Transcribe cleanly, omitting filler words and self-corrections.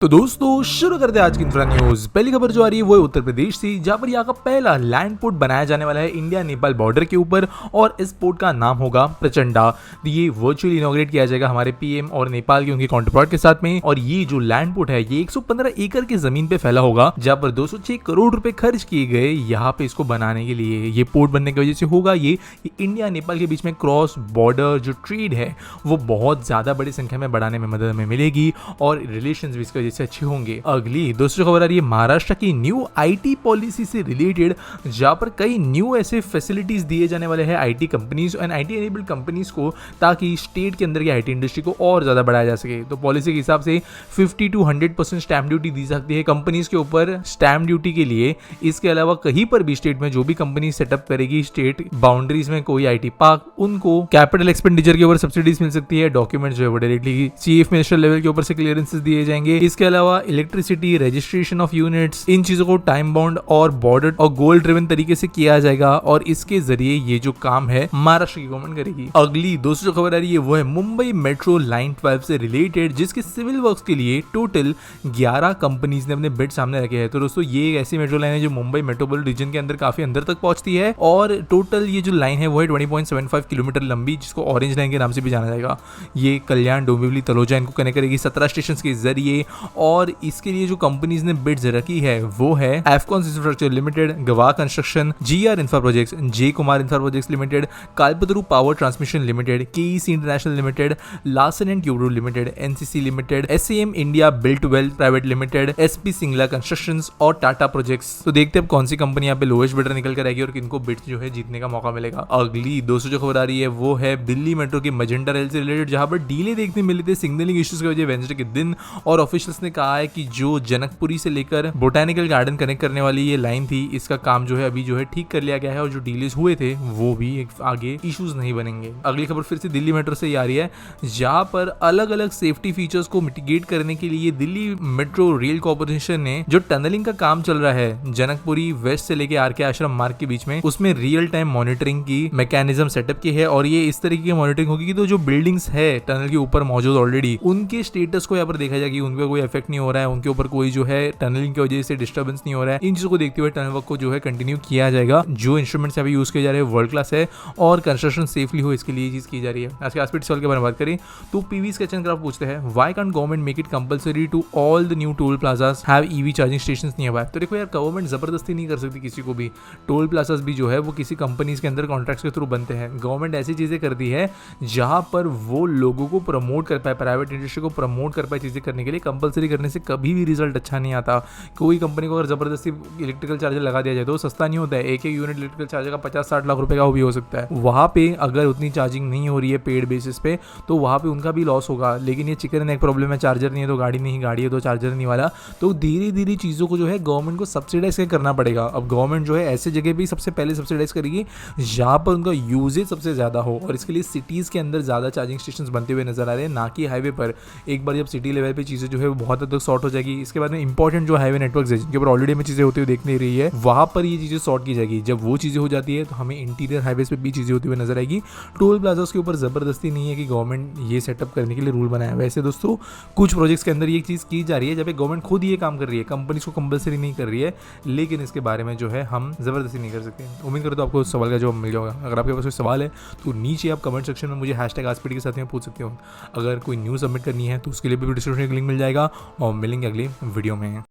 तो दोस्तों शुरू करते हैं आज की इंफ्रा न्यूज। पहली खबर जो आ रही है वो है उत्तर प्रदेश से, जहां पर यहाँ का पहला लैंड पोर्ट बनाया जाने वाला है इंडिया नेपाल बॉर्डर के ऊपर और इस पोर्ट का नाम होगा प्रचंडा। ये वर्चुअली इनॉग्रेट किया जाएगा हमारे पीएम और नेपाल के उनके काउंटरपार्ट के साथ में। और ये जो लैंड पोर्ट है ये 115 एकड़ की जमीन पे फैला होगा, जहां पर 206 करोड़ रुपए खर्च किए गए यहाँ पे इसको बनाने के लिए। ये पोर्ट बनने की वजह से होगा ये इंडिया नेपाल के बीच में क्रॉस बॉर्डर जो ट्रेड है वो बहुत ज्यादा बड़ी संख्या में बढ़ाने में मदद हमें मिलेगी और रिलेशन भी इसकी से अच्छे होंगे। अगली दूसरी खबर आ रही है महाराष्ट्र की न्यू आईटी पॉलिसी से रिलेटेड, जहां पर कई न्यू ऐसे फैसिलिटीज दिए जाने वाले हैं IT companies and IT enabled companies को, ताकि स्टेट के अंदर की आईटी इंडस्ट्री को और ज्यादा बढ़ाया जा सके। तो पॉलिसी के हिसाब से 50 to 100% स्टैम्प ड्यूटी दी सकती है कंपनीज के ऊपर स्टैम्प ड्यूटी के लिए। इसके अलावा कहीं पर भी स्टेट में जो भी कंपनी सेटअप करेगी स्टेट बाउंड्रीज में कोई आईटी पार्क, उनको कैपिटल एक्सपेंडिचर के ऊपर सब्सिडीज मिल सकती है। डॉक्यूमेंट जो है वो डायरेक्टली चीफ मिनिस्टर लेवल के ऊपर से क्लियरेंसेस दिए जाएंगे। इसके अलावा इलेक्ट्रिसिटी, रजिस्ट्रेशन ऑफ यूनिट्स, इन चीजों को टाइम बाउंड और बॉर्डर और गोल ड्रिवन तरीके से किया जाएगा और इसके जरिए ये जो काम है महाराष्ट्र की गवर्नमेंट करेगी। अगली दूसरी जो खबर आ रही है वो है मुंबई मेट्रो लाइन 12 से रिलेटेड, जिसके सिविल वर्क्स के लिए टोटल 11 कंपनीज ने अपने बिड सामने रखे हैं। तो दोस्तों ये एक ऐसी मेट्रो लाइन है जो मुंबई मेट्रोपॉलिटन रीजन के अंदर काफी अंदर तक पहुंचती है और टोटल ये जो लाइन है वो है 20.75 किलोमीटर लंबी, जिसको ऑरेंज लाइन के नाम से भी जाना जाएगा। ये कल्याण, डोंबिवली, तलोजा इनको कनेक्ट करेगी 17 स्टेशन के जरिए। और इसके लिए जो कंपनीज ने बिड्स रखी है वो है एफकॉन्स इंफ्रास्ट्रक्चर लिमिटेड, गवाह construction, GR infra projects, J Kumar infra projects limited, Kalpataru power transmission limited, KEC international limited, Larsen and Toubro limited, NCC limited, SM India built well private limited, SP Singla constructions और Tata projects. तो देखते हैं कौन सी company यहाँ पे lowest bidder निकल कर आएगी और किनको बिड्स जो है जीतने का मौका मिलेगा। अगली दोस्तों जो खबर आ रही है वो है दिल्ली मेट्रो की मजेंटा रेल से रिलेटेड, जहां पर डीले देखने मिले थे सिग्नलिंग इश्यूज की वजह वेडनेसडे के दिन। और ऑफिशियल्स ने कहा है कि जो जनकपुरी से लेकर बोटानिकल गार्डन कनेक्ट करने वाली ये लाइन थी, इसका काम जो है अभी जो है ठीक कर लिया गया है और जो डिलेज हुए थे वो भी आगे इश्यूज नहीं बनेंगे। अगली खबर फिर से दिल्ली मेट्रो से ही आ रही है, जहां पर अलग अलग सेफ्टी फीचर्स को मिटिगेट करने के लिए दिल्ली मेट्रो रेल कॉर्पोरेशन ने जो टनलिंग का काम चल रहा है जनकपुरी वेस्ट से लेके आरके आश्रम मार्ग के बीच में, उसमें रियल टाइम मॉनिटरिंग की मैकेनिज्म सेटअप की है। और ये इस तरीके की मॉनिटरिंग होगी कि तो जो बिल्डिंग्स है टनल के ऊपर मौजूद ऑलरेडी, उनके स्टेटस को यहाँ पर देखा जाएगा, उन पर कोई इफेक्ट नहीं हो रहा है, उनके ऊपर कोई जो है टनलिंग की वजह से डिस्टर्बेंस नहीं हो रहा है। इन चीजों को देखते हुए टनल वर्क को जो है कंटिन्यू किया जाएगा। जो इंस्ट्रूमेंट्स अभी यूज किए जा रहे हैं वर्ल्ड क्लास है और कंस्ट्रक्शन सेफली हो इसके लिए चीज की जा रही है। आज के एस्पेक्ट सॉल्व के बारे में बात करें तो पीवी स्केच एंड क्राफ्ट पूछते हैं why can't government make it compulsory to all the new toll plazas have EV charging stations nearby. तो देखो यार, गवर्नमेंट जबरदस्ती नहीं कर सकती किसी को भी। टोल प्लाजास भी जो है वो किसी कंपनीज के अंदर कॉन्ट्रैक्ट्स के थ्रू बनते हैं। गवर्नमेंट ऐसी चीजें करती है जहां पर वो लोगों को प्रमोट कर पाए, प्राइवेट इंडस्ट्री को प्रमोट कर पाए चीजें करने के लिए। कंपलसरी करने से कभी भी रिजल्ट अच्छा नहीं आता। कोई कंपनी को अगर जबरदस्ती इलेक्ट्रिकल चार्जर लगा दिया जाए तो सस्ता नहीं होता है। एक यूनिट इलेक्ट्रिकल चार्जर का 50-60 लाख रुपए का वो भी हो सकता है। वहां पे अगर उतनी चार्जिंग नहीं हो रही है पेड बेसिस पे तो वहां पे उनका भी लॉस होगा। लेकिन ये चिकन एंड एग प्रॉब्लम है, चार्जर नहीं है तो गाड़ी नहीं, गाड़ी है तो चार्जर नहीं वाला। तो धीरे धीरे चीजों को जो है गवर्नमेंट को सब्सिडाइज करना पड़ेगा। अब गवर्नमेंट जो है ऐसे जगह भी सबसे पहले सब्सिडाइज करेगी जहां पर उनका यूजेज सबसे ज्यादा हो, और इसके लिए सिटीज के अंदर ज्यादा चार्जिंग स्टेशन बनते हुए नजर आ रहे हैं, ना कि हाईवे पर। एक बार जब सिटी लेवल पे चीजें जो है बहुत हद तक सॉर्ट हो जाएगी, इसके बाद में इंपॉर्टेंट जो हाईवे नेटवर्क है जिनके ऊपर ऑलरेडी में चीजें होती हुई देख नहीं रही है, वहां पर ये चीजें सॉर्ट की जाएगी। जब वो चीजें हो जाती है तो हमें इंटीरियर हाईवे पे भी चीजें होती हुई नजर आएगी। टोल प्लाजास के ऊपर जबरदस्ती नहीं है कि गवर्नमेंट ये सेटअप करने के लिए रूल बनाया। वैसे दोस्तों कुछ प्रोजेक्ट्स के अंदर ये चीज की जा रही है जब गवर्नमेंट खुद ये काम कर रही है, कंपनीज को कंपलसरी नहीं कर रही है, लेकिन इसके बारे में जो है हम जबरदस्ती नहीं कर सकते। उम्मीद करता हूं आपको सवाल का जवाब मिल जाएगा। अगर आपके पास कोई सवाल है तो नीचे आप कमेंट सेक्शन में मुझे #आजपीडी के साथ में पूछ सकते हो। अगर कोई न्यूज़ सबमिट करनी है तो उसके लिए भी डिस्क्रिप्शन में लिंक मिल जाएगा और मिलेंगे अगली वीडियो में।